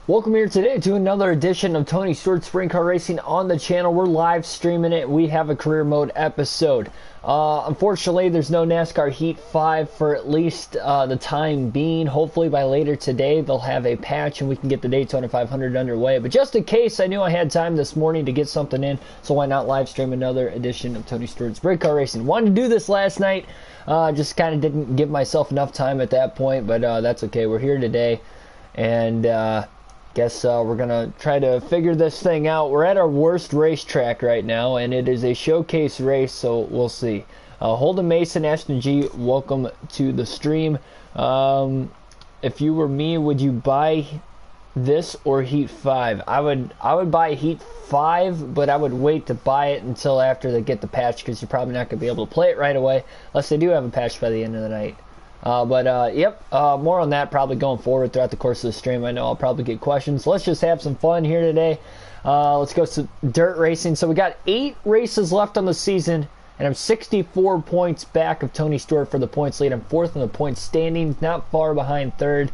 Welcome here today to another edition of Tony Stewart Sprint Car Racing on the channel. We're live streaming it. We have a career mode episode. Unfortunately, there's no NASCAR Heat 5 for at least the time being. Hopefully by later today they'll have a patch and we can get the Daytona 500 underway. But just in case, I knew I had time this morning to get something in, so why not live stream another edition of Tony Stewart Sprint Car Racing. Wanted to do this last night, just kind of didn't give myself enough time at that point, but that's okay. We're here today, and guess we're gonna try to figure this thing out. We're at our worst racetrack right now, and it is a showcase race, so we'll see. Holden Mason, Ashton G, welcome to the stream. If you were me, would you buy this or Heat 5? I would buy Heat 5, but I would wait to buy it until after they get the patch, because you're probably not gonna be able to play it right away unless they do have a patch by the end of the night. More on that probably going forward throughout the course of the stream. I know I'll probably get questions. Let's just have some fun here today. Let's go to dirt racing. So we got 8 races left on the season, and I'm 64 points back of Tony Stewart for the points lead. I'm 4th in the points standings, not far behind 3rd,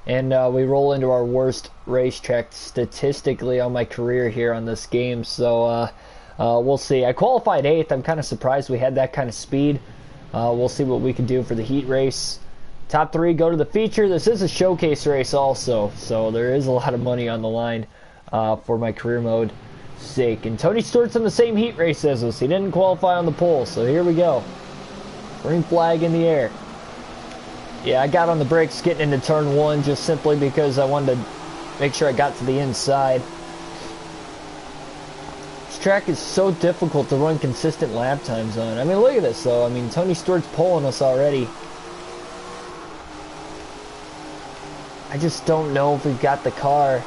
and we roll into our worst racetrack statistically on my career here on this game. So we'll see. I qualified 8th. I'm kind of surprised we had that kind of speed. We'll see what we can do for the heat race. Top 3 go to the feature. This is a showcase race also, so there is a lot of money on the line for my career mode sake. And Tony Stewart's in the same heat race as us. He didn't qualify on the pole, so here we go. Green flag in the air. Yeah, I got on the brakes getting into turn 1 just simply because I wanted to make sure I got to the inside. Track is so difficult to run consistent lap times on. I mean, look at this though. I mean, Tony Stewart's pulling us already. I just don't know if we've got the car.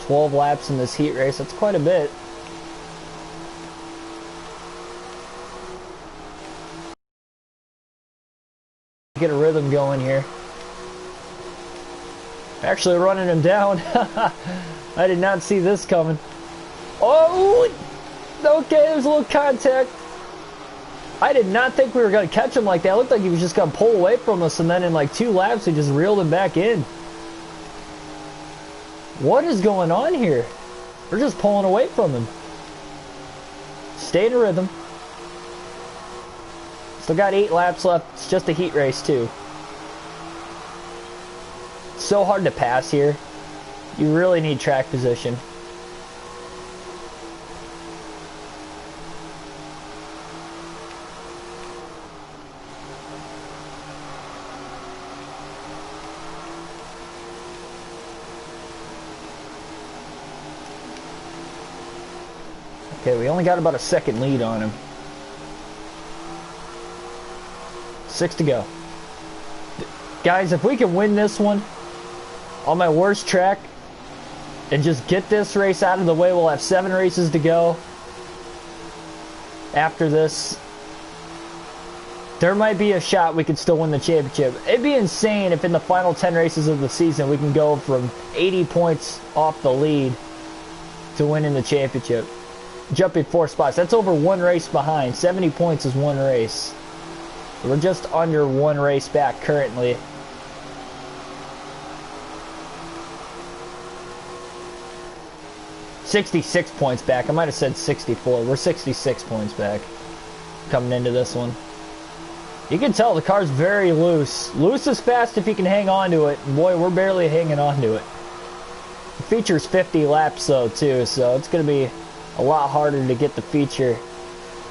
"12 laps in this heat race. That's quite a bit. Get a rhythm going here. Actually running him down. I did not see this coming. Oh! Okay, there's a little contact. I did not think we were going to catch him like that. It looked like he was just going to pull away from us, and then in like 2 laps, we just reeled him back in. What is going on here? We're just pulling away from him. Stay in a rhythm. Still got 8 laps left. It's just a heat race, too. So hard to pass here. You really need track position. Okay, we only got about a second lead on him. 6 to go. Guys, if we can win this one on my worst track and just get this race out of the way, we'll have 7 races to go after this. There might be a shot we could still win the championship. It'd be insane if in the final 10 races of the season we can go from 80 points off the lead to winning the championship. Jumping 4 spots. That's over 1 race behind. 70 points is 1 race. We're just under 1 race back currently. "66 points back." I might have said 64. We're 66 points back coming into this one. You can tell the car's very loose. Loose is fast if you can hang on to it. And boy, we're barely hanging on to it. The feature's 50 laps though too, so it's going to be a lot harder to get the feature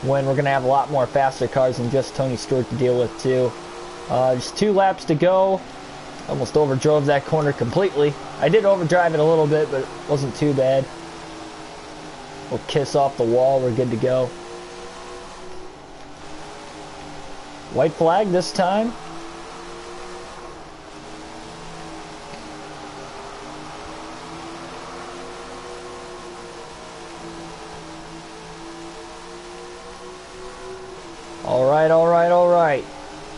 when we're going to have a lot more faster cars than just Tony Stewart to deal with too. Just 2 laps to go. Almost overdrove that corner completely. I did overdrive it a little bit, but it wasn't too bad. We'll kiss off the wall. We're good to go. White flag this time. All right, all right, all right.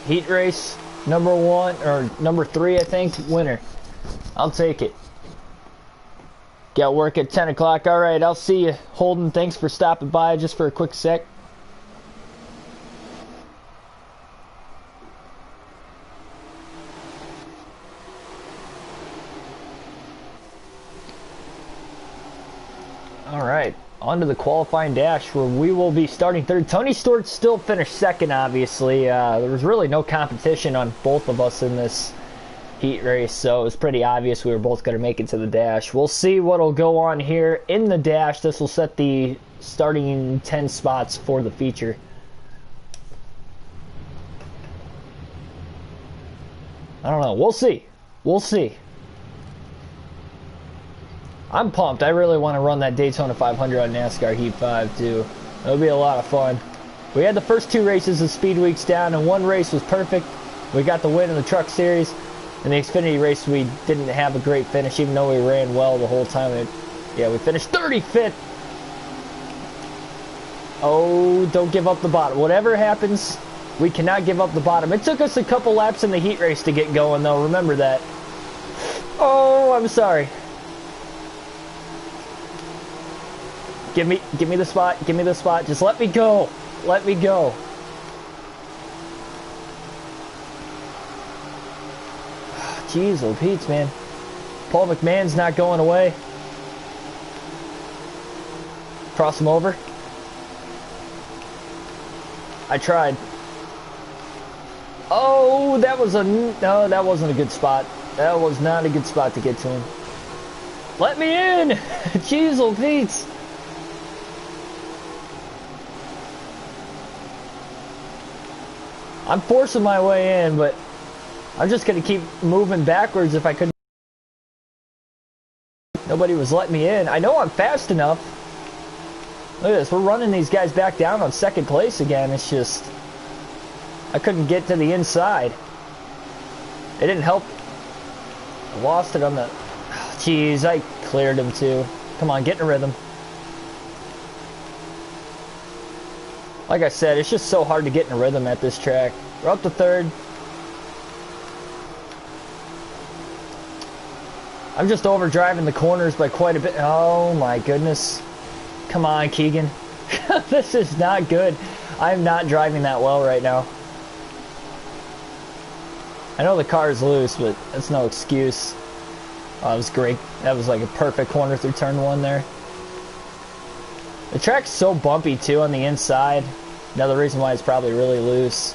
Heat race number 1 or number 3, I think. Winner. I'll take it. Got work at 10 o'clock. All right, I'll see you. Holden, thanks for stopping by just for a quick sec. On to the qualifying dash where we will be starting third. Tony Stewart still finished second, obviously. There was really no competition on both of us in this heat race, so it was pretty obvious we were both going to make it to the dash. We'll see what will go on here in the dash. This will set the starting 10 spots for the feature. I don't know. We'll see. We'll see. I'm pumped. I really want to run that Daytona 500 on NASCAR Heat 5 too. It'll be a lot of fun. We had the first 2 races of Speed Weeks down, and 1 race was perfect. We got the win in the Truck Series. In the Xfinity race, we didn't have a great finish, even though we ran well the whole time. We finished 35th. Oh, don't give up the bottom. Whatever happens, we cannot give up the bottom. It took us a couple laps in the heat race to get going, though. Remember that. Oh, I'm sorry. Give me the spot. Give me the spot. Just let me go. Let me go. Jeez, oh Pete's, man. Paul McMahon's not going away. Cross him over. I tried. Oh, that was no, that wasn't a good spot. That was not a good spot to get to him. Let me in. Jeez, oh Pete's. I'm forcing my way in, but I'm just going to keep moving backwards if I couldn't. Nobody was letting me in. I know I'm fast enough. Look at this. We're running these guys back down on second place again. It's just, I couldn't get to the inside. It didn't help. I lost it on the... Jeez, I cleared him too. Come on, get in a rhythm. Like I said, it's just so hard to get in a rhythm at this track. We're up to third. I'm just overdriving the corners by quite a bit. Oh my goodness. Come on, Keegan. This is not good. I'm not driving that well right now. I know the car is loose, but that's no excuse. Oh, that was great. That was like a perfect corner through turn 1 there. The track's so bumpy too on the inside. Another reason why it's probably really loose.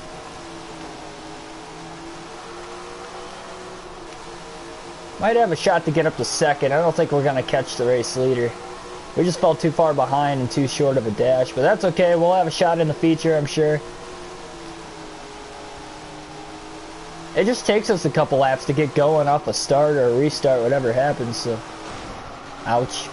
Might have a shot to get up to second. I don't think we're going to catch the race leader. We just fell too far behind and too short of a dash. But that's okay. We'll have a shot in the feature, I'm sure. It just takes us a couple laps to get going off a start or a restart, whatever happens. So, ouch.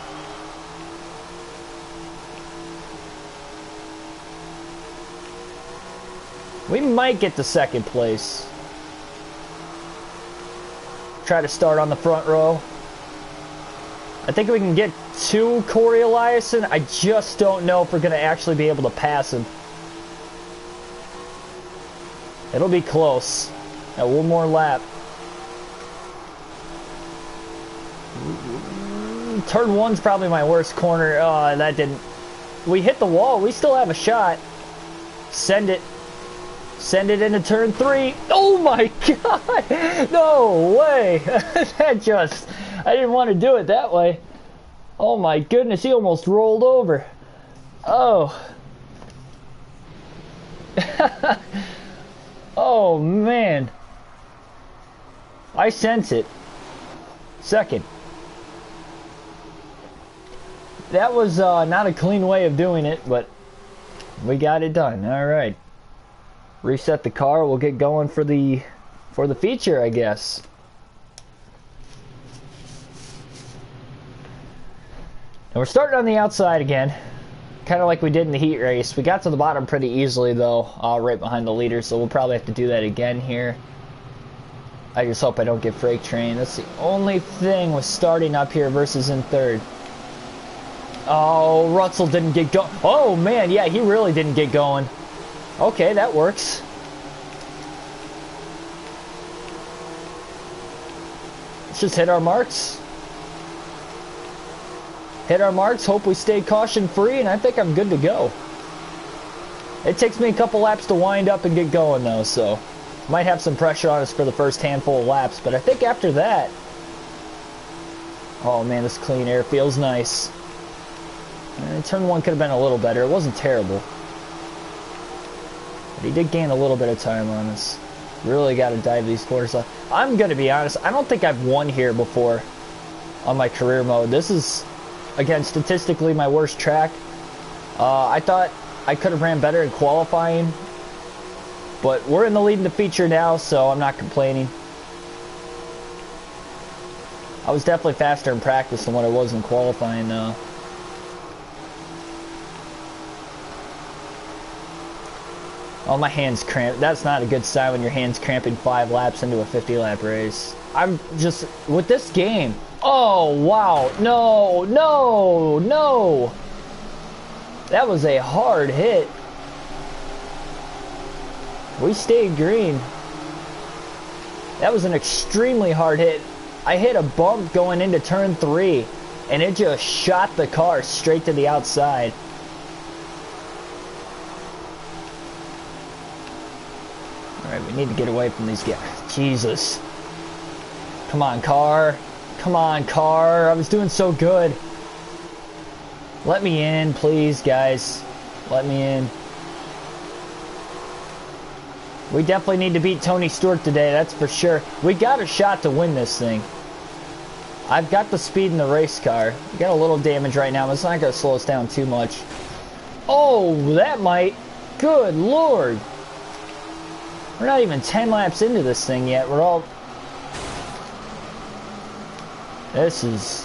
We might get to second place. Try to start on the front row. I think we can get to Corey Eliason. I just don't know if we're going to actually be able to pass him. It'll be close. Now, 1 more lap. Turn 1's probably my worst corner. Oh, that didn't... We hit the wall. We still have a shot. Send it. Send it into turn 3. Oh my god! No way! That just... I didn't want to do it that way. Oh my goodness, he almost rolled over. Oh. Oh man. I sense it. Second. That was not a clean way of doing it, but we got it done. Alright. Reset the car. We'll get going for the feature, I guess. And we're starting on the outside again, kind of like we did in the heat race. We got to the bottom pretty easily though, right behind the leader, so we'll probably have to do that again here. I just hope I don't get freight train. That's the only thing with starting up here versus in third. Oh, Russell didn't get going. Oh man, yeah, he really didn't get going. Okay, that works. Let's just hit our marks. Hit our marks, hope we stay caution free, and I think I'm good to go. It takes me a couple laps to wind up and get going though, so might have some pressure on us for the first handful of laps, but I think after that... Oh man, this clean air feels nice. Turn 1 could have been a little better. It wasn't terrible. But he did gain a little bit of time on us. Really got to dive these corners. I'm going to be honest, I don't think I've won here before on my career mode. This is, again, statistically my worst track. I thought I could have ran better in qualifying, but we're in the lead in the feature now, so I'm not complaining. I was definitely faster in practice than what I was in qualifying, though. Oh, my hand's cramped. That's not a good sign when your hand's cramping 5 laps into a 50-lap race. I'm just, with this game. Oh, wow. No, no, no. That was a hard hit. We stayed green. That was an extremely hard hit. I hit a bump going into turn 3, and it just shot the car straight to the outside. Alright, we need to get away from these guys. Jesus. Come on, car. Come on, car. I was doing so good. Let me in, please, guys. Let me in. We definitely need to beat Tony Stewart today, that's for sure. We got a shot to win this thing. I've got the speed in the race car. We got a little damage right now, but it's not going to slow us down too much. Oh, that might. Good Lord. We're not even 10 laps into this thing yet. We're all... This is...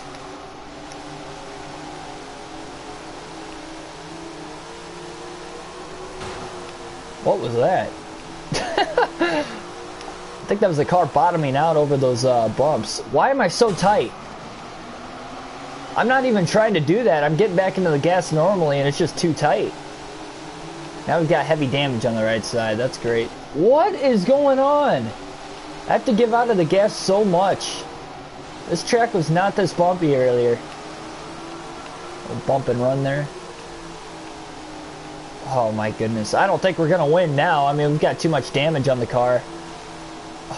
What was that? I think that was the car bottoming out over those bumps. Why am I so tight? I'm not even trying to do that. I'm getting back into the gas normally and it's just too tight. Now we've got heavy damage on the right side. That's great. What is going on? I have to give out of the gas so much. This track was not this bumpy earlier. A bump and run there. Oh my goodness. I don't think we're going to win now. I mean, we've got too much damage on the car.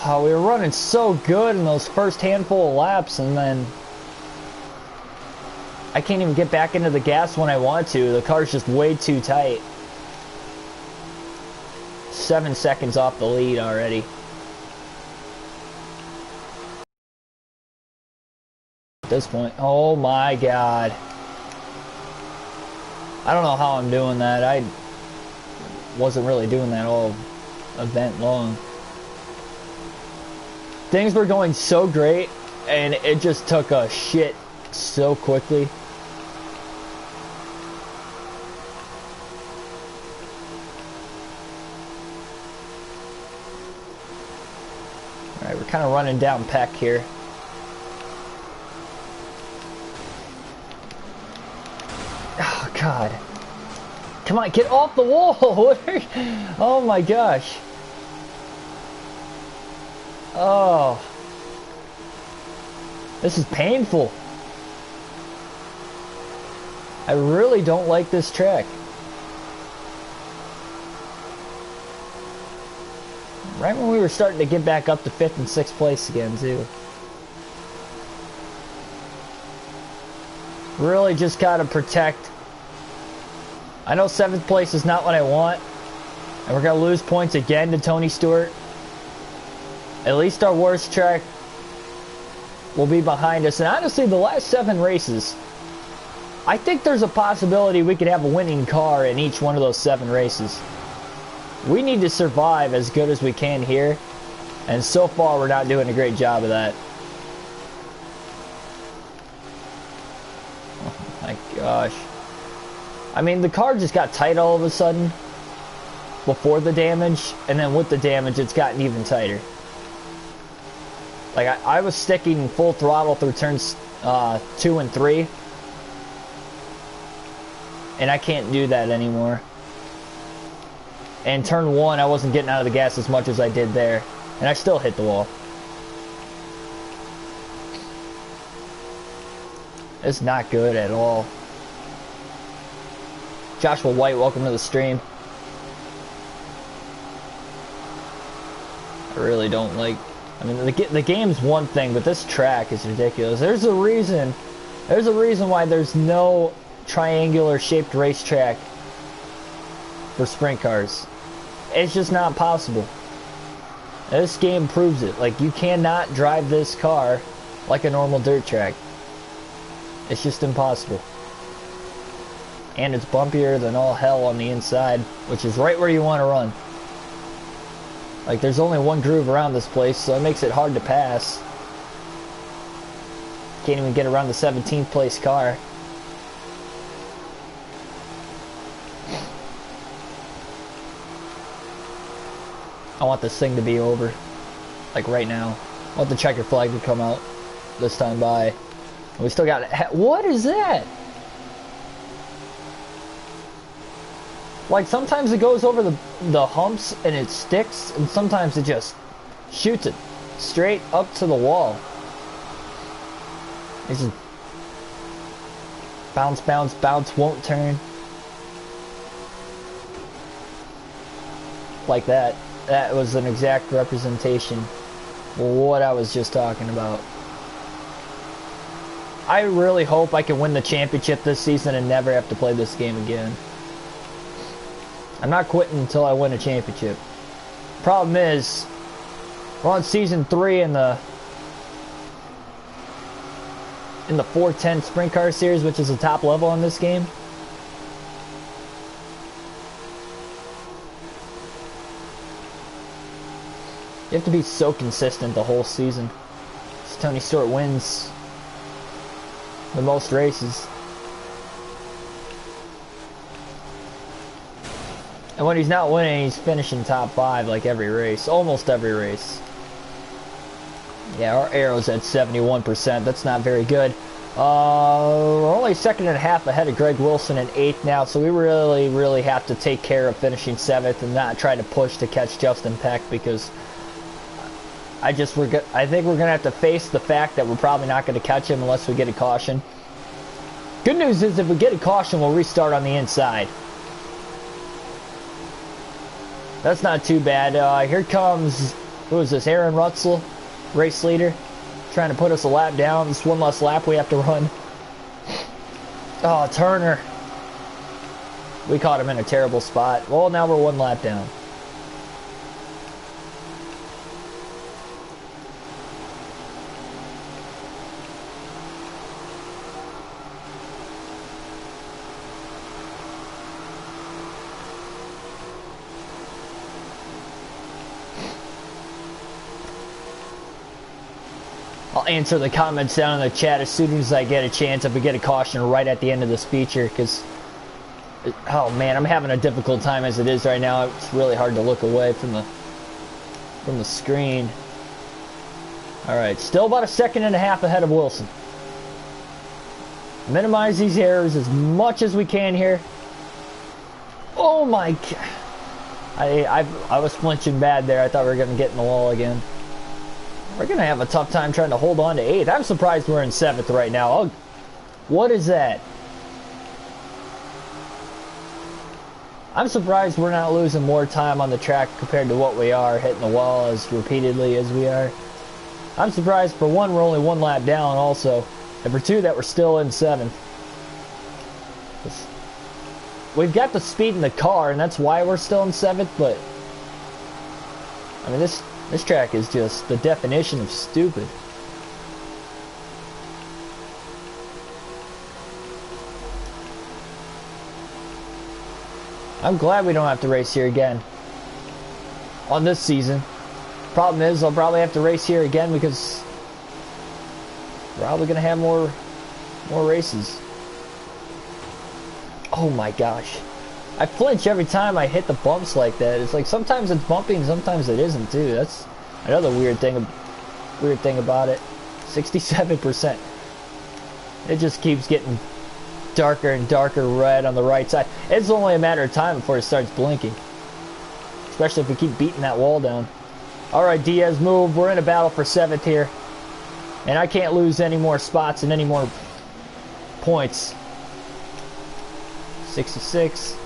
Oh, we were running so good in those first handful of laps, and then I can't even get back into the gas when I want to. The car's just way too tight. 7 seconds off the lead already. At this point, oh my God. I don't know how I'm doing that. I wasn't really doing that all event long. Things were going so great, and it just took a shit so quickly. Alright, we're kind of running down Peck here. Oh, God. Come on, get off the wall! Oh my gosh. Oh. This is painful. I really don't like this track. Right when we were starting to get back up to 5th and 6th place again, too. Really just gotta protect. I know 7th place is not what I want, and we're gonna lose points again to Tony Stewart. At least our worst track will be behind us. And honestly, the last 7 races, I think there's a possibility we could have a winning car in each one of those 7 races. We need to survive as good as we can here, and so far we're not doing a great job of that. Oh my gosh. I mean, the car just got tight all of a sudden before the damage, and then with the damage it's gotten even tighter. Like, I was sticking full throttle through turns 2 and 3, and I can't do that anymore. And turn 1, I wasn't getting out of the gas as much as I did there, and I still hit the wall. It's not good at all. Joshua White, welcome to the stream. I really don't like... I mean, the game's one thing, but this track is ridiculous. There's a reason why there's no triangular shaped racetrack for sprint cars. It's just not possible. This game proves it. Like, you cannot drive this car like a normal dirt track. It's just impossible. And it's bumpier than all hell on the inside, which is right where you want to run. Like, there's only one groove around this place, so it makes it hard to pass. Can't even get around the 17th place car. I want this thing to be over. Like right now. I want the checker flag to come out this time by. We still got it. What is that? Like, sometimes it goes over the humps and it sticks, and sometimes it just shoots it straight up to the wall. It's just bounce, bounce, bounce, won't turn. Like that. That was an exact representation of what I was just talking about. I really hope I can win the championship this season and never have to play this game again. I'm not quitting until I win a championship. Problem is, we're on season 3 in the 410 Sprint Car Series, which is the top level on this game. You have to be so consistent the whole season. So Tony Stewart wins the most races. And when he's not winning, he's finishing top 5 like every race. Almost every race. Yeah, our arrow's at 71%. That's not very good. We're only second and a half ahead of Greg Wilson in 8th now, so we really have to take care of finishing 7th and not try to push to catch Justin Peck, because I think we're going to have to face the fact that we're probably not going to catch him unless we get a caution. Good news is, if we get a caution, we'll restart on the inside. That's not too bad. Here comes, who is this, Aaron Rutzel, race leader, trying to put us a lap down. This one less lap we have to run. Oh, Turner. We caught him in a terrible spot. Well, now we're one lap down. I'll answer the comments down in the chat as soon as I get a chance, if we get a caution right at the end of this feature, because, oh man, I'm having a difficult time as it is right now. It's really hard to look away from the screen. Alright, still about a second and a half ahead of Wilson. Minimize these errors as much as we can here. Oh my god. I was flinching bad there. I thought we were going to get in the wall again. We're going to have a tough time trying to hold on to 8th. I'm surprised we're in 7th right now. Oh, what is that? I'm surprised we're not losing more time on the track compared to what we are, hitting the wall as repeatedly as we are. I'm surprised, for one, we're only one lap down also, and for two, that we're still in 7th. We've got the speed in the car, and that's why we're still in 7th, but I mean, this track is just the definition of stupid. I'm glad we don't have to race here again on this season. Problem is, I'll probably have to race here again because we're probably going to have more races. Oh my gosh. I flinch every time I hit the bumps like that. It's like sometimes it's bumpy and sometimes it isn't too. That's another weird thing about it. 67%. It just keeps getting darker and darker red on the right side. It's only a matter of time before it starts blinking. Especially if we keep beating that wall down. Alright, Diaz, move. We're in a battle for 7th here. And I can't lose any more spots and any more points. 66.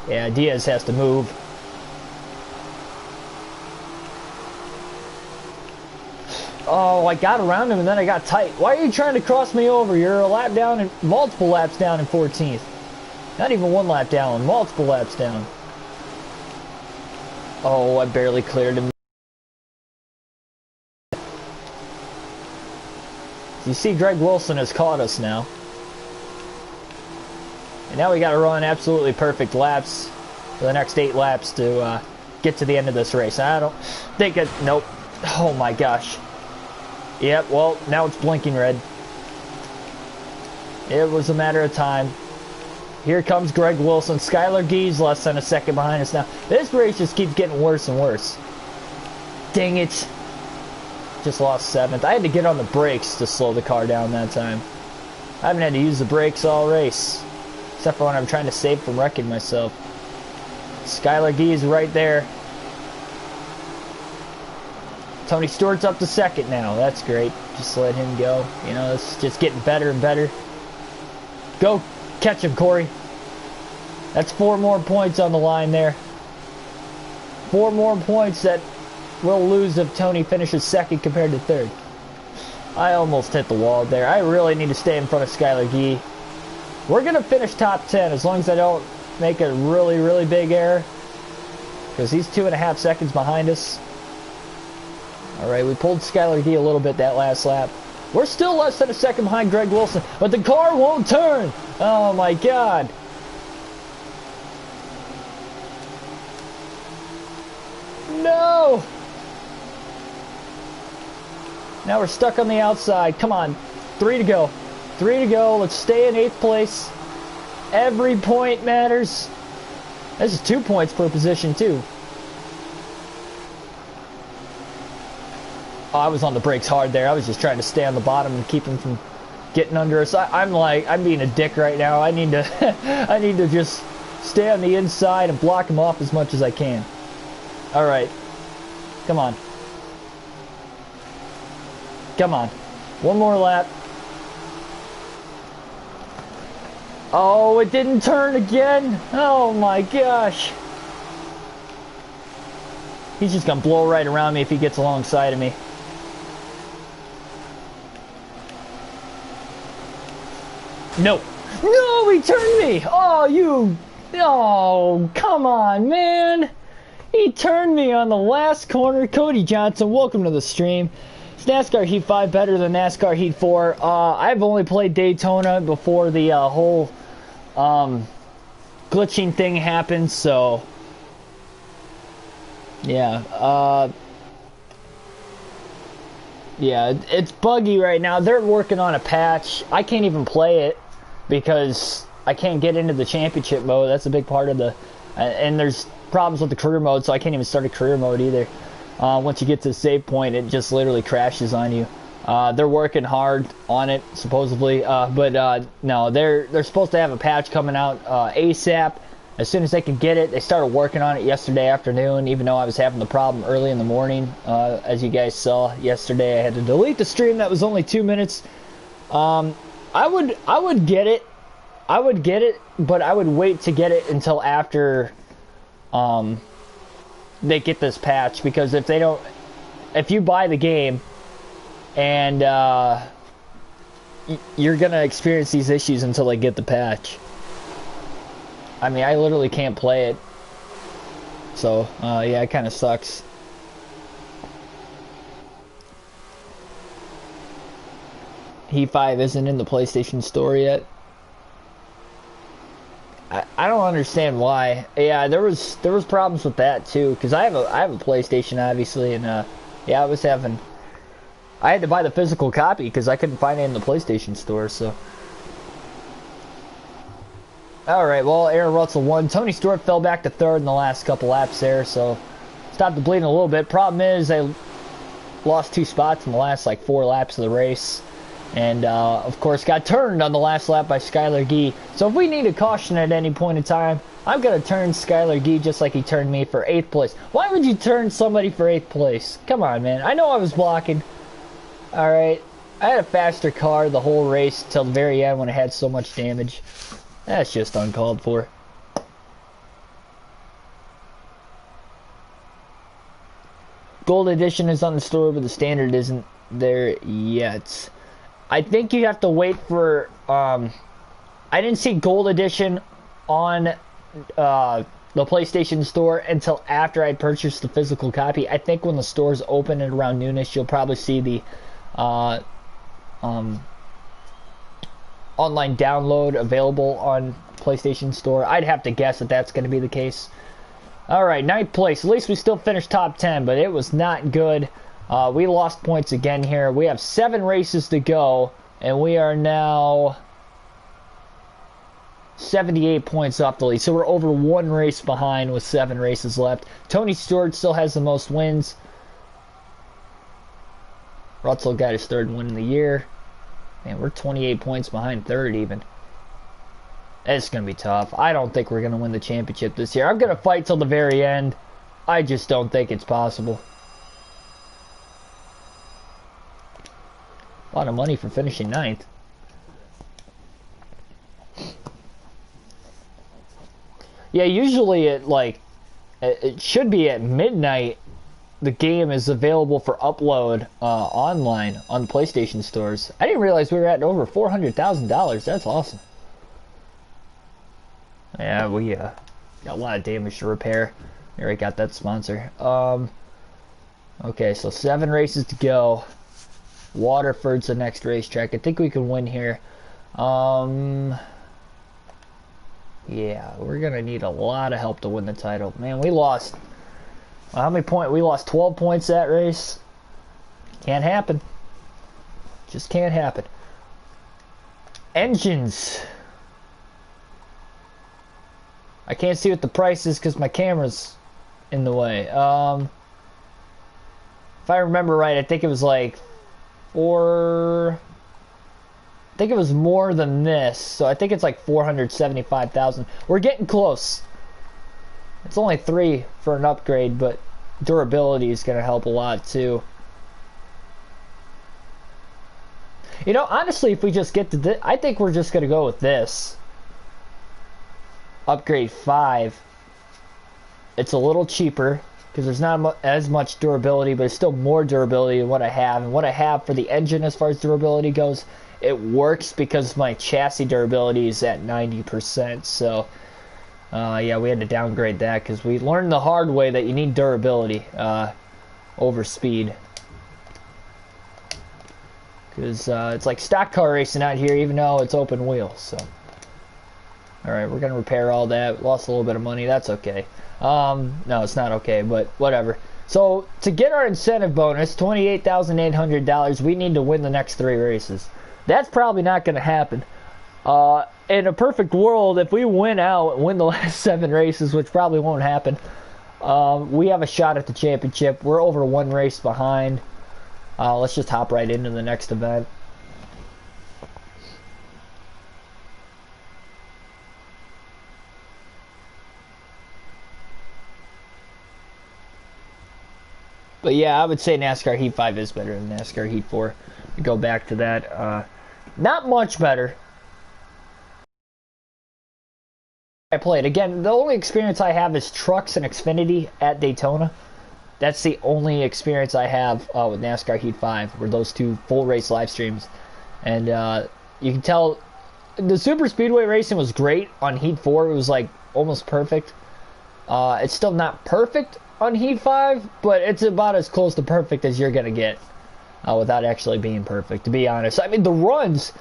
Yeah, Diaz has to move. Oh, I got around him and then I got tight. Why are you trying to cross me over? You're a lap down and multiple laps down in 14th. Not even one lap down, multiple laps down. Oh, I barely cleared him. You see, Greg Wilson has caught us now. And now we got to run absolutely perfect laps for the next 8 laps to get to the end of this race. I don't think it... Nope. Oh my gosh. Yep, well, now it's blinking red. It was a matter of time. Here comes Greg Wilson. Skylar Gee's less than a second behind us now. This race just keeps getting worse and worse. Dang it. Just lost 7th. I had to get on the brakes to slow the car down that time. I haven't had to use the brakes all race. Except for when I'm trying to save from wrecking myself. Skylar Gee's right there. Tony Stewart's up to 2nd now. That's great. Just let him go. You know, it's just getting better and better. Go catch him, Corey. That's 4 more points on the line there. 4 more points that we'll lose if Tony finishes 2nd compared to 3rd. I almost hit the wall there. I really need to stay in front of Skylar Gee. We're going to finish top 10 as long as I don't make a really, really big error. Because he's 2.5 seconds behind us. Alright, we pulled Skylar Gee a little bit that last lap. We're still less than a second behind Greg Wilson, but the car won't turn. Oh my God. No. Now we're stuck on the outside. Come on. 3 to go. 3 to go. Let's stay in 8th place. Every point matters. This is 2 points per position too. Oh, I was on the brakes hard there. I was just trying to stay on the bottom and keep him from getting under us. I'm being a dick right now. I need to I need to just stay on the inside and block him off as much as I can. All right. Come on. Come on. One more lap. Oh, it didn't turn again. Oh my gosh. He's just gonna blow right around me if he gets alongside of me. No. No, he turned me. Oh, you. Oh, come on, man. He turned me on the last corner. Cody Johnson, welcome to the stream. Is NASCAR Heat 5 better than NASCAR Heat 4? I've only played Daytona before the whole glitching thing happened, so yeah. Yeah, it's buggy right now. They're working on a patch. I can't even play it because I can't get into the championship mode. That's a big part of the... and there's problems with the career mode, so I can't even start a career mode either. Once you get to the save point, it just literally crashes on you. They're working hard on it, supposedly. But no, they're supposed to have a patch coming out ASAP. As soon as they can get it, they started working on it yesterday afternoon, even though I was having the problem early in the morning. As you guys saw yesterday, I had to delete the stream. That was only 2 minutes. I would get it. I would get it, but I would wait to get it until after they get this patch, because if they don't, if you buy the game and you're gonna experience these issues until they get the patch. I mean, I literally can't play it. So, yeah, it kind of sucks. Heat 5 isn't in the PlayStation Store yet. I don't understand why. Yeah, there was problems with that too, because I have a PlayStation, obviously, and yeah, I had to buy the physical copy because I couldn't find it in the PlayStation Store, so. Alright, well, Aaron Russell won. Tony Stewart fell back to 3rd in the last couple laps there, so stopped the bleeding a little bit. Problem is, they lost 2 spots in the last, like, 4 laps of the race. And, of course, got turned on the last lap by Skylar Gee. So if we need a caution at any point in time, I'm going to turn Skylar Gee just like he turned me for 8th place. Why would you turn somebody for 8th place? Come on, man. I know I was blocking. Alright. I had a faster car the whole race till the very end when it had so much damage. That's just uncalled for. Gold Edition is on the store, but the Standard isn't there yet. I think you have to wait for... I didn't see Gold Edition on the PlayStation Store until after I purchased the physical copy. I think when the stores open at around noonish, you'll probably see the online download available on PlayStation Store. I'd have to guess that that's going to be the case. Alright, 9th place. At least we still finished top 10, but it was not good. We lost points again here. We have 7 races to go, and we are now 78 points off the lead. So we're over 1 race behind with 7 races left. Tony Stewart still has the most wins. Russell got his 3rd win in the year. Man, we're 28 points behind 3rd even. It's going to be tough. I don't think we're going to win the championship this year. I'm going to fight till the very end. I just don't think it's possible. A lot of money for finishing 9th. Yeah, usually it should be at midnight. The game is available for upload online on the PlayStation stores. I didn't realize we were at over $400,000. That's awesome. Yeah, we got a lot of damage to repair. We already got that sponsor. Okay, so 7 races to go. Waterford's the next racetrack. I think we can win here. Yeah, we're gonna need a lot of help to win the title. Man, we lost. Well, how many points? We lost 12 points that race. Can't happen. Just can't happen. Engines. I can't see what the price is because my camera's in the way. If I remember right, I think it was like I think it was more than this. So I think it's like 475,000. We're getting close. It's only 3 for an upgrade, but durability is going to help a lot too. You know, honestly, if we just get to this, I think we're just going to go with this. Upgrade 5. It's a little cheaper because there's not as much durability, but it's still more durability than what I have. And what I have for the engine as far as durability goes, it works because my chassis durability is at 90%. So, yeah, we had to downgrade that because we learned the hard way that you need durability over speed. Because it's like stock car racing out here, even though it's open wheel. So. Alright, we're going to repair all that. Lost a little bit of money. That's okay. No, it's not okay, but whatever. So, to get our incentive bonus, $28,800, we need to win the next 3 races. That's probably not going to happen. In a perfect world, if we win out and win the last 7 races, which probably won't happen, we have a shot at the championship. We're over 1 race behind. Let's just hop right into the next event. But yeah, I would say NASCAR Heat 5 is better than NASCAR Heat 4. We go back to that. Not much better. I played. Again, the only experience I have is Trucks and Xfinity at Daytona. That's the only experience I have with NASCAR Heat 5, were those 2 full race live streams. And you can tell the super speedway racing was great on Heat 4. It was like almost perfect. It's still not perfect on Heat 5, but it's about as close to perfect as you're gonna get without actually being perfect, to be honest. I mean, the runs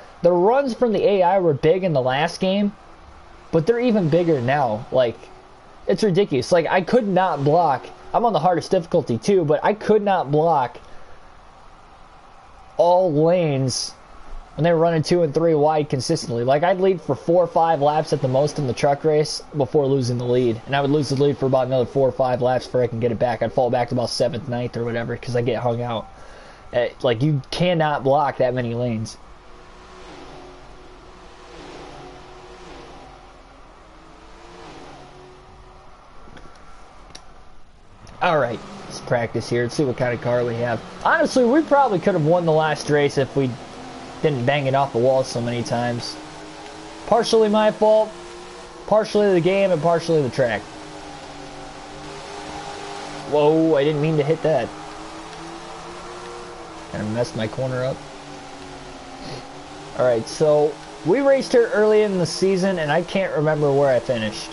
from the AI were big in the last game, but they're even bigger now. Like, it's ridiculous. Like, I could not block. I'm on the hardest difficulty too, but I could not block all lanes when they were running 2 and 3 wide consistently. Like, I'd lead for 4 or 5 laps at the most in the truck race before losing the lead. And I would lose the lead for about another 4 or 5 laps before I can get it back. I'd fall back to about 7th, 9th or whatever because I get hung out. Like, you cannot block that many lanes. Alright, let's practice here. Let's see what kind of car we have. Honestly, we probably could have won the last race if we didn't bang it off the wall so many times. Partially my fault, partially the game, and partially the track. Whoa, I didn't mean to hit that. Kind of messed my corner up. Alright, so we raced her early in the season, and I can't remember where I finished.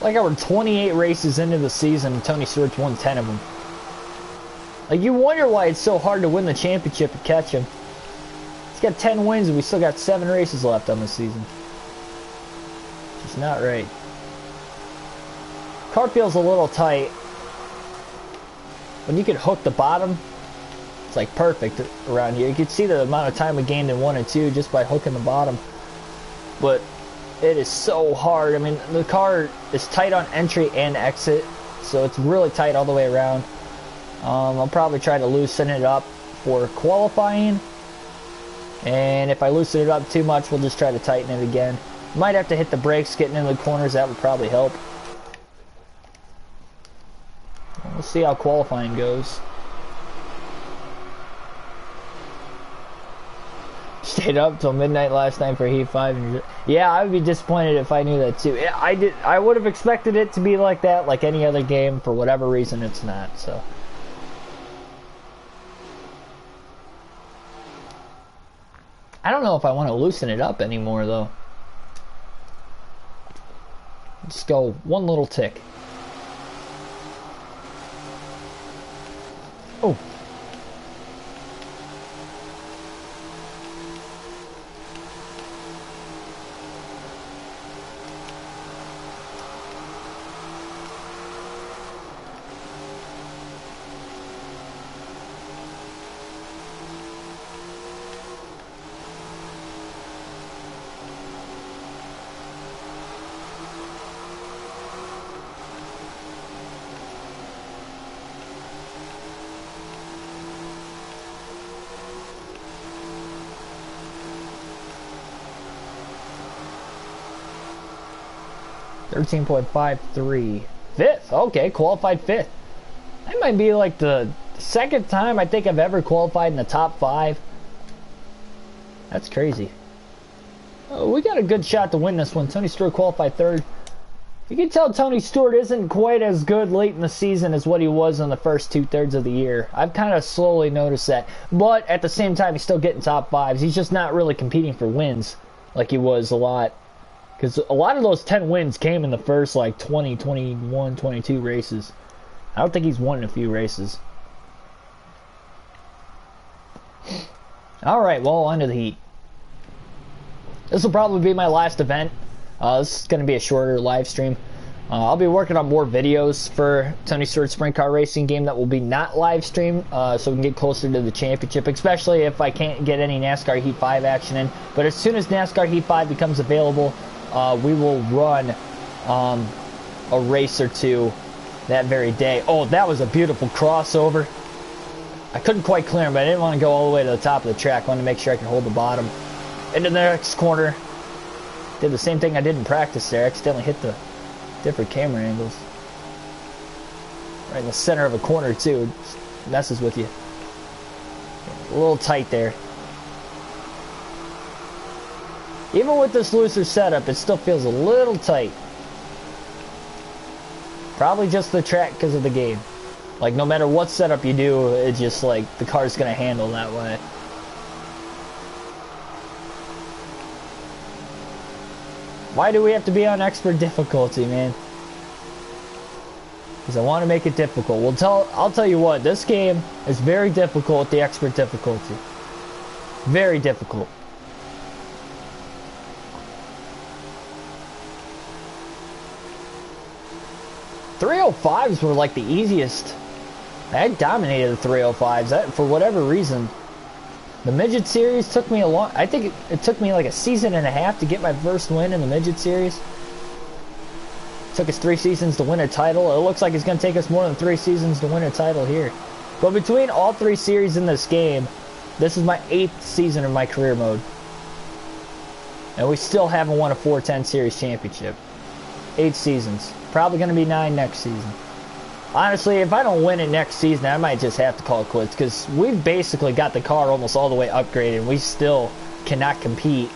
Like, I were 28 races into the season, and Tony Stewart's won 10 of them. Like, you wonder why it's so hard to win the championship and catch him. He's got 10 wins, and we still got 7 races left on the season. Just not right. Car feels a little tight. When you can hook the bottom, it's like perfect around here. You can see the amount of time we gained in 1 and 2 just by hooking the bottom. But it is so hard. I mean, the car is tight on entry and exit, so it's really tight all the way around. I'll probably try to loosen it up for qualifying, and if I loosen it up too much, we'll just try to tighten it again. Might have to hit the brakes getting into the corners. That would probably help. We'll see how qualifying goes. Stayed up till midnight last night for Heat 5. Yeah, I would be disappointed if I knew that too. I would have expected it to be like that, like any other game. For whatever reason, it's not. So. I don't know if I want to loosen it up anymore, though. Just go one little tick. Oh. .53. Fifth. Okay, qualified fifth. That might be like the second time I think I've ever qualified in the top 5. That's crazy. Oh, we got a good shot to win this one. Tony Stewart qualified 3rd. You can tell Tony Stewart isn't quite as good late in the season as what he was in the first 2/3 of the year. I've kind of slowly noticed that. But at the same time, he's still getting top 5s. He's just not really competing for wins like he was a lot. Because a lot of those 10 wins came in the first like 20, 21, 22 races. I don't think he's won in a few races. Alright, well, on to the Heat. This will probably be my last event. This is going to be a shorter live stream. I'll be working on more videos for Tony Stewart Sprint Car Racing game that will be not live stream, so we can get closer to the championship, especially if I can't get any NASCAR Heat 5 action in. But as soon as NASCAR Heat 5 becomes available, we will run a race or two that very day. Oh, that was a beautiful crossover. I couldn't quite clear him, but I didn't want to go all the way to the top of the track. I wanted to make sure I could hold the bottom. Into the next corner. Did the same thing I did in practice there. Accidentally hit the different camera angles. Right in the center of a corner, too. Just messes with you. A little tight there. Even with this looser setup, it still feels a little tight. Probably just the track because of the game. Like, no matter what setup you do, it's just like the car's going to handle that way. Why do we have to be on expert difficulty, man? Because I want to make it difficult. I'll tell you what, this game is very difficult with the expert difficulty. Very difficult. .305s were like the easiest. I dominated the 305s for whatever reason. The midget series took me I think it took me like a season and a half to get my first win in the midget series. It took us 3 seasons to win a title. It looks like it's going to take us more than 3 seasons to win a title here. But between all 3 series in this game, this is my 8th season in my career mode. And we still haven't won a 410 series championship. 8 seasons. Probably going to be 9 next season. Honestly, if I don't win it next season, I might just have to call it quits, because we've basically got the car almost all the way upgraded, and we still cannot compete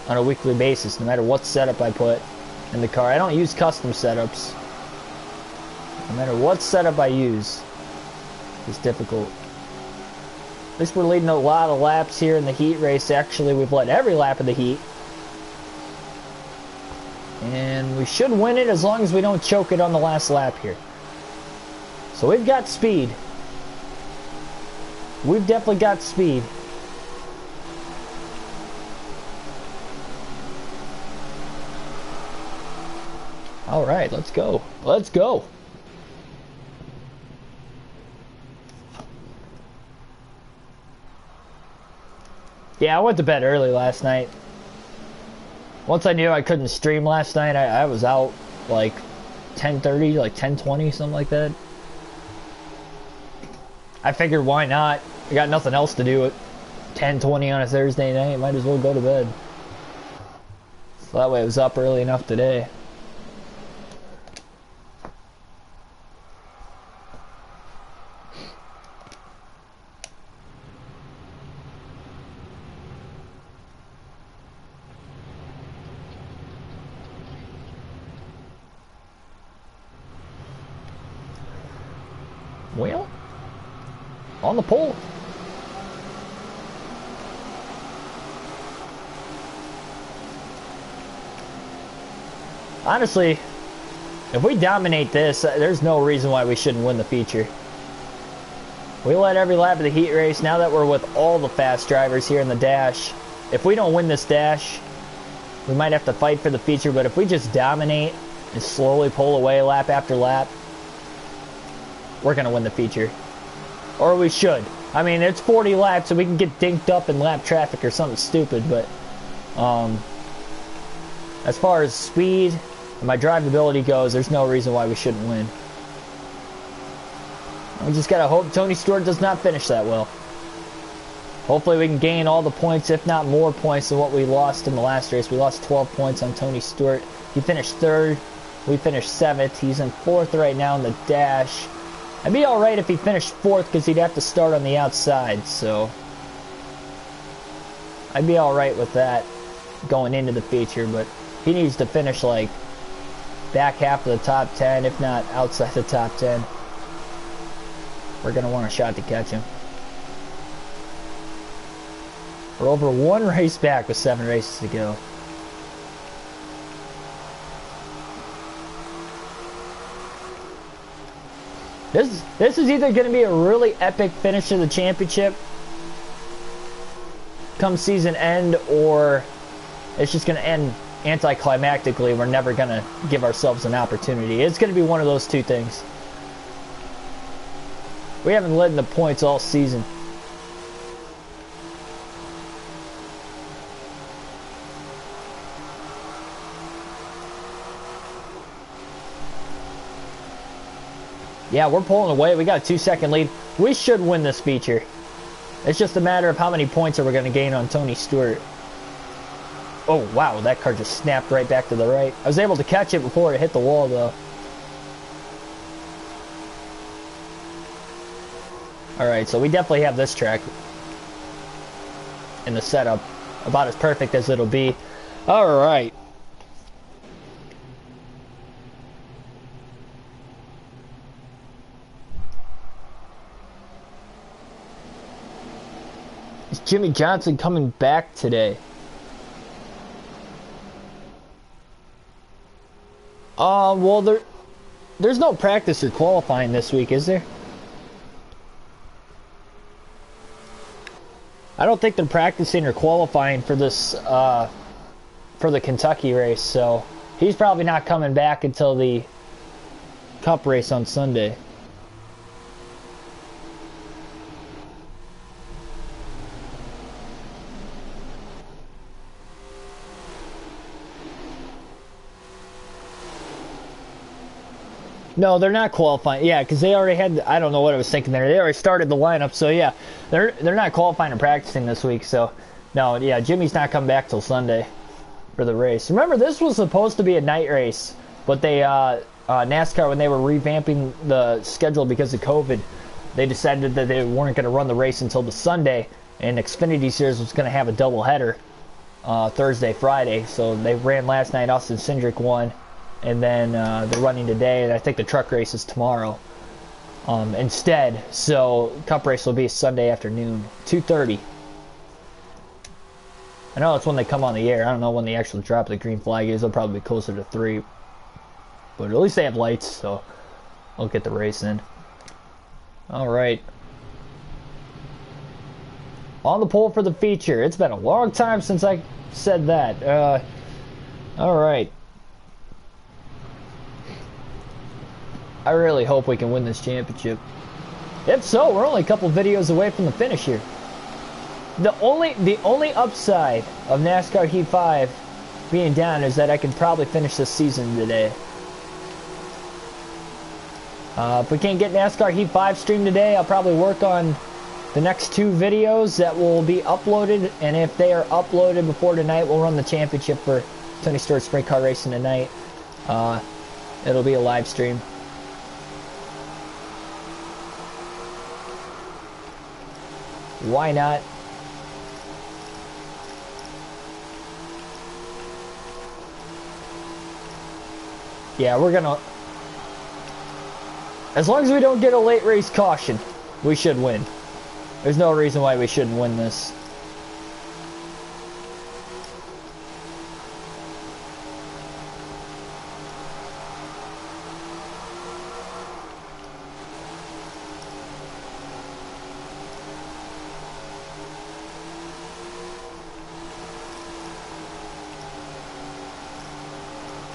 on a weekly basis, no matter what setup I put in the car. I don't use custom setups. No matter what setup I use, it's difficult. At least we're leading a lot of laps here in the heat race. Actually, we've led every lap of the heat. And we should win it as long as we don't choke it on the last lap here. So we've got speed. We've definitely got speed. All right, let's go. Let's go. Yeah, I went to bed early last night. Once I knew I couldn't stream last night, I was out like 10:30, like 10:20, something like that. I figured, why not? I got nothing else to do at 10:20 on a Thursday night. Might as well go to bed. So that way I was up early enough today. Well, on the pole. Honestly, if we dominate this, there's no reason why we shouldn't win the feature. We led every lap of the heat race. Now that we're with all the fast drivers here in the dash, if we don't win this dash, we might have to fight for the feature. But if we just dominate and slowly pull away lap after lap, we're going to win the feature. Or we should. I mean, it's 40 laps, so we can get dinked up in lap traffic or something stupid, but as far as speed and my drivability goes, there's no reason why we shouldn't win. We just got to hope Tony Stewart does not finish that well. Hopefully we can gain all the points, if not more points than what we lost in the last race. We lost 12 points on Tony Stewart. He finished 3rd. We finished 7th. He's in 4th right now in the dash. I'd be alright if he finished 4th, because he'd have to start on the outside, so I'd be alright with that going into the feature, but he needs to finish like back half of the top 10, if not outside the top 10. We're going to want a shot to catch him. We're over 1 race back with 7 races to go. This is either going to be a really epic finish to the championship come season end, or it's just going to end anticlimactically. We're never going to give ourselves an opportunity. It's going to be one of those two things. We haven't led in the points all season. Yeah, we're pulling away. We got a 2-second lead. We should win this feature. It's just a matter of how many points are we going to gain on Tony Stewart. Oh, wow. That car just snapped right back to the right. I was able to catch it before it hit the wall, though. Alright, so we definitely have this track in the setup. About as perfect as it'll be. Alright. Is Jimmy Johnson coming back today? Well, there's no practice or qualifying this week, is there? I don't think they're practicing or qualifying for this, for the Kentucky race, so he's probably not coming back until the Cup race on Sunday. No, they're not qualifying. Yeah, because they already had. I don't know what I was thinking there. They already started the lineup, so yeah, they're not qualifying and practicing this week. So, no, yeah, Jimmy's not coming back till Sunday for the race. Remember, this was supposed to be a night race, but they NASCAR, when they were revamping the schedule because of COVID, they decided that they weren't going to run the race until the Sunday, and Xfinity Series was going to have a doubleheader, Thursday, Friday. So they ran last night. Austin Cindric won, and then they're running today, and I think the truck race is tomorrow instead. So Cup race will be Sunday afternoon, 2:30. I know it's when they come on the air. I don't know when the actual drop of the green flag is. It'll probably be closer to 3. But at least they have lights, so I'll get the race in. Alright. On the pole for the feature. It's been a long time since I said that. Alright. I really hope we can win this championship. If so, we're only a couple videos away from the finish here. The only upside of NASCAR Heat 5 being down is that I can probably finish this season today. If we can't get NASCAR Heat 5 streamed today, I'll probably work on the next 2 videos that will be uploaded, and if they are uploaded before tonight, we'll run the championship for Tony Stewart Sprint Car Racing tonight. It'll be a live stream. Why not? Yeah, we're gonna... As long as we don't get a late race caution, we should win. There's no reason why we shouldn't win this.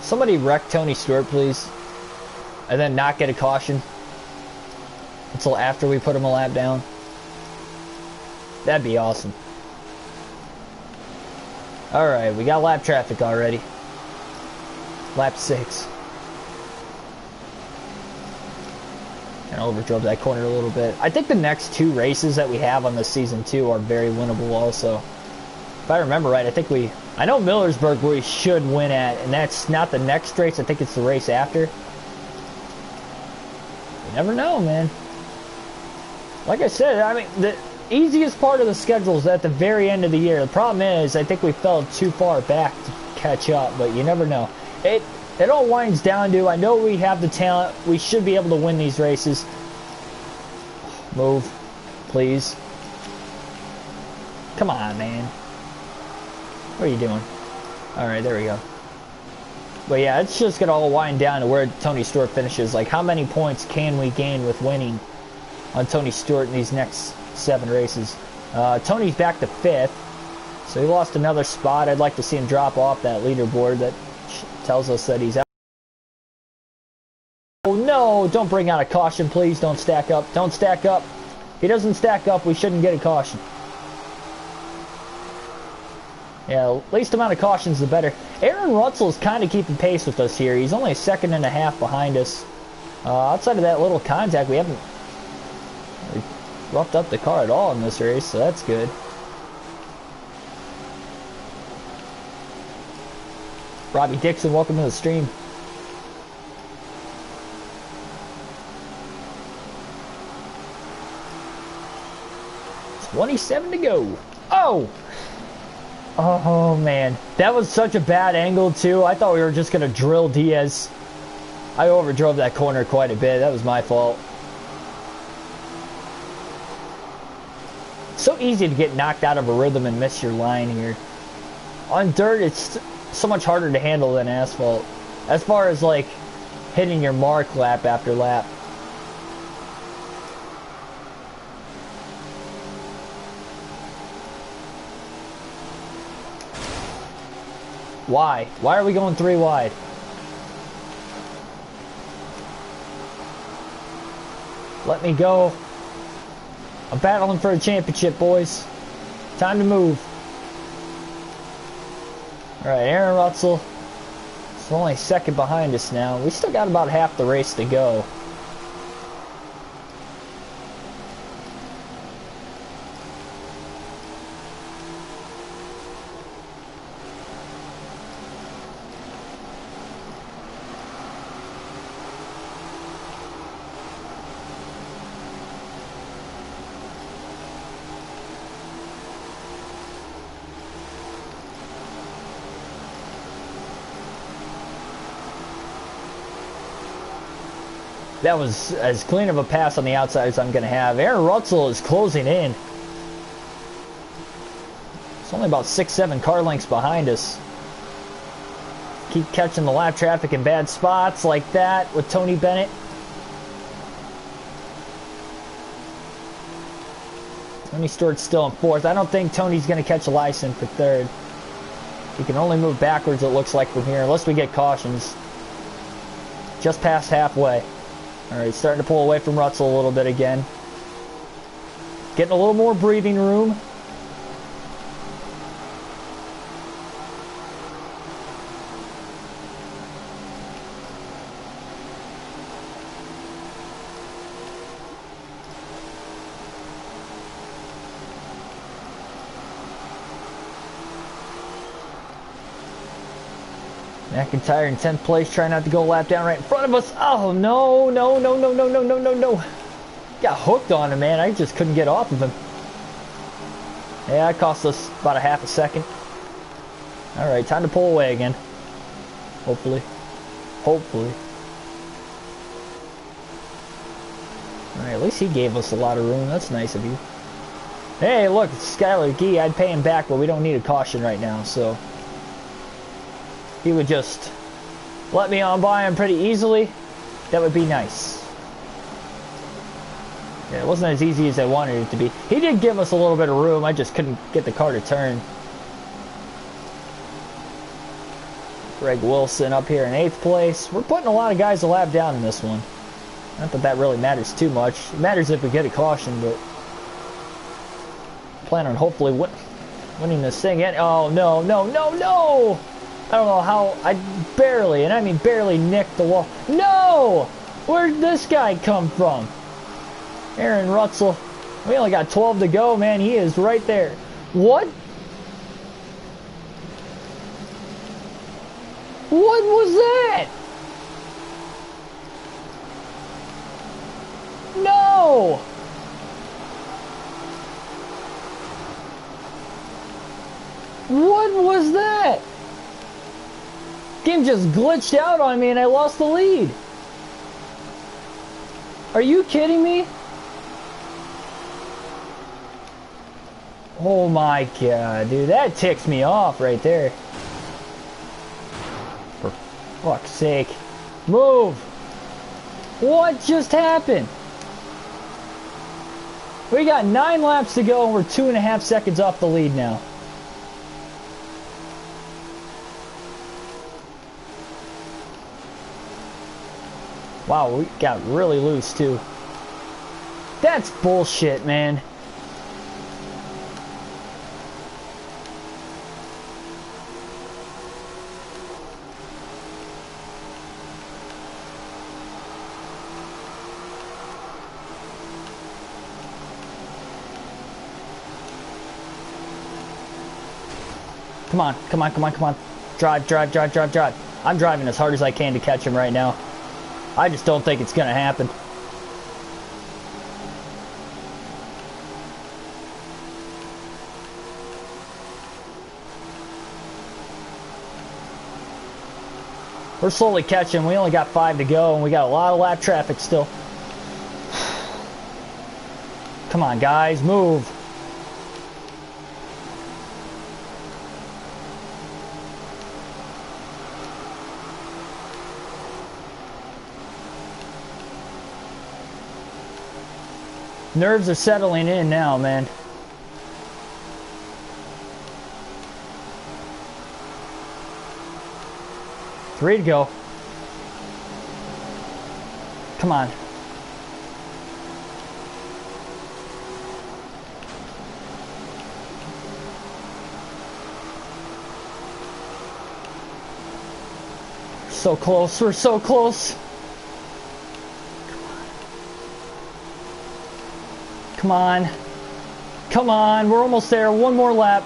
Somebody wreck Tony Stewart, please. And then not get a caution until after we put him a lap down. That'd be awesome. Alright, we got lap traffic already. Lap 6. Kind of overdrove that corner a little bit. I think the next 2 races that we have on this season 2 are very winnable also. If I remember right, I know Millersburg we should win at, and that's not the next race, I think it's the race after. You never know, man. Like I said, I mean, the easiest part of the schedule is at the very end of the year. The problem is, I think we fell too far back to catch up, but you never know. It all winds down to, I know we have the talent, we should be able to win these races. Move, please. Come on, man. What are you doing? Alright, there we go. But yeah, it's just gonna all wind down to where Tony Stewart finishes. Like, how many points can we gain with winning on Tony Stewart in these next 7 races? Tony's back to 5th, so he lost another spot. I'd like to see him drop off that leaderboard that tells us that he's out. Oh no, don't bring out a caution, please. Don't stack up. Don't stack up. If he doesn't stack up, we shouldn't get a caution. Yeah, least amount of cautions the better. Aaron Russell's kind of keeping pace with us here. He's only a 1.5 seconds behind us. Outside of that little contact, we haven't really roughed up the car at all in this race, so that's good. Robbie Dixon, welcome to the stream. It's 27 to go. Oh! Oh man, that was such a bad angle too. I thought we were just gonna drill Diaz. I overdrove that corner quite a bit. That was my fault. So easy to get knocked out of a rhythm and miss your line here. On dirt, it's so much harder to handle than asphalt. As far as like hitting your mark lap after lap. Why? Why are we going 3 wide? Let me go. I'm battling for a championship, boys. Time to move. Alright, Aaron Russell. It's only 2nd behind us now. We still got about half the race to go. That was as clean of a pass on the outside as I'm going to have. Aaron Russell is closing in. It's only about 6-7 car lengths behind us. Keep catching the lap traffic in bad spots like that with Tony Bennett. Tony Stewart's still in fourth. I don't think Tony's going to catch a license for third. He can only move backwards, it looks like, from here, unless we get cautions. Just past halfway. Alright, starting to pull away from Russell a little bit again. Getting a little more breathing room. McIntyre in 10th place, trying not to go a lap down right in front of us. Oh, no, no, no, no, no, no, no, no, no. Got hooked on him, man. I just couldn't get off of him. Yeah, it cost us about a half a second. All right, time to pull away again. Hopefully. Hopefully. All right, at least he gave us a lot of room. That's nice of you. Hey, look, it's Skylar Gee. I'd pay him back, but we don't need a caution right now, so... He would just let me on by him pretty easily. That would be nice. Yeah, it wasn't as easy as I wanted it to be. He did give us a little bit of room. I just couldn't get the car to turn. Greg Wilson up here in 8th place. We're putting a lot of guys a lap down in this one. Not that that really matters too much. It matters if we get a caution, but... plan on hopefully winning this thing. Oh, no, no, no, no! I don't know how, I barely, and I mean barely, nicked the wall. No! Where'd this guy come from? Aaron Russell. We only got 12 to go, man. He is right there. What? What was that? No! What was that? Game just glitched out on me and I lost the lead. Are you kidding me? Oh my god, dude, that ticks me off right there. For fuck's sake. Move! What just happened? We got 9 laps to go and we're 2.5 seconds off the lead now. Wow, we got really loose too. That's bullshit, man. Come on, come on, come on, come on. Drive, drive, drive, drive, drive. I'm driving as hard as I can to catch him right now. I just don't think it's going to happen. We're slowly catching. We only got 5 to go, and we got a lot of lap traffic still. Come on, guys, move. Nerves are settling in now, man. Three to go. Come on. So close. We're so close. Come on. Come on. We're almost there. One more lap.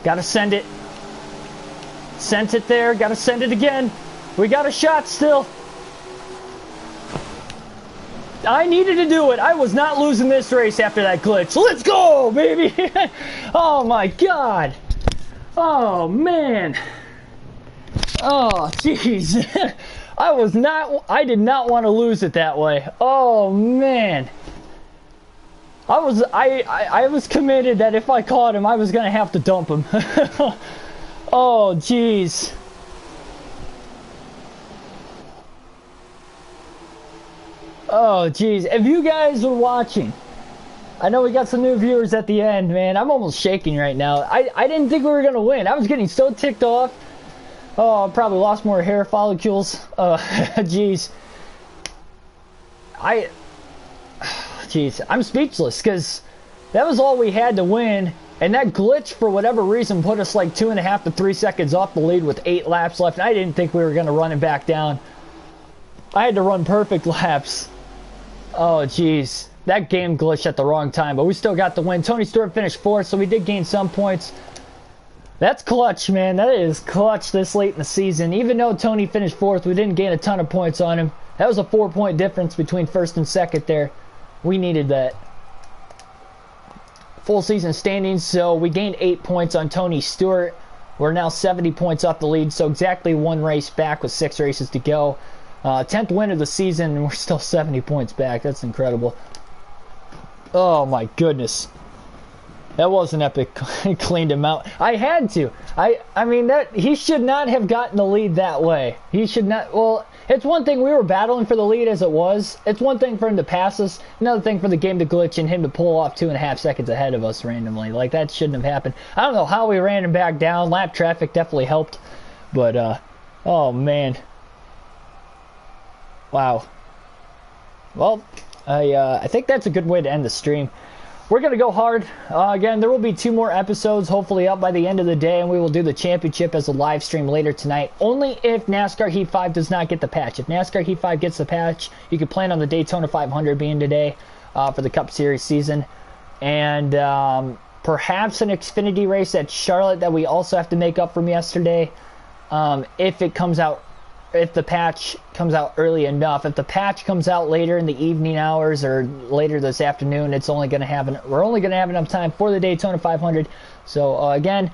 Gotta send it. Sent it there. Gotta send it again. We got a shot still. I needed to do it. I was not losing this race after that glitch. Let's go, baby. Oh, my God. Oh, man. Oh, jeez. I did not want to lose it that way. Oh man. I was committed that if I caught him, I was gonna have to dump him. Oh jeez. Oh jeez. If you guys were watching, I know we got some new viewers at the end, man. I'm almost shaking right now. I didn't think we were gonna win. I was getting so ticked off. Oh, I probably lost more hair follicles. Jeez. Jeez, I'm speechless because that was all we had to win, and that glitch for whatever reason put us like 2.5 to 3 seconds off the lead with 8 laps left. And I didn't think we were going to run it back down. I had to run perfect laps. Oh jeez, that game glitched at the wrong time, but we still got the win. Tony Stewart finished 4th, so we did gain some points. That's clutch, man. That is clutch this late in the season. Even though Tony finished 4th, we didn't gain a ton of points on him. That was a 4-point difference between 1st and 2nd there. We needed that. Full season standings, so we gained 8 points on Tony Stewart. We're now 70 points off the lead, so exactly 1 race back with 6 races to go. 10th win of the season, and we're still 70 points back. That's incredible. Oh my goodness. That was an epic. Cleaned him out. I had to. I mean, that he should not have gotten the lead that way. He should not. Well, it's one thing we were battling for the lead as it was. It's one thing for him to pass us. Another thing for the game to glitch and him to pull off 2.5 seconds ahead of us randomly. Like, that shouldn't have happened. I don't know how we ran him back down. Lap traffic definitely helped. But, oh, man. Wow. Well, I think that's a good way to end the stream. We're going to go hard. Again, there will be 2 more episodes, hopefully up by the end of the day, and we will do the championship as a live stream later tonight. Only if NASCAR Heat 5 does not get the patch. If NASCAR Heat 5 gets the patch, you can plan on the Daytona 500 being today for the Cup Series season. And perhaps an Xfinity race at Charlotte that we also have to make up from yesterday. If it comes out, if the patch comes out early enough. If the patch comes out later in the evening hours or later this afternoon, it's only going to have we're only going to have enough time for the Daytona 500. So again,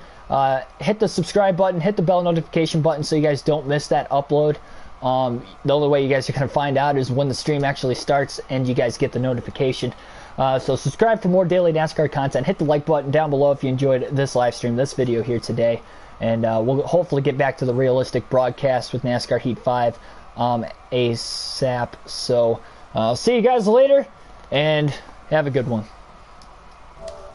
hit the subscribe button, hit the bell notification button so you guys don't miss that upload. The only way you guys are going to find out is when the stream actually starts and you guys get the notification. So subscribe for more daily NASCAR content. Hit the like button down below if you enjoyed this live stream, this video here today. And we'll hopefully get back to the realistic broadcast with NASCAR Heat 5 ASAP. So I'll see you guys later, and have a good one.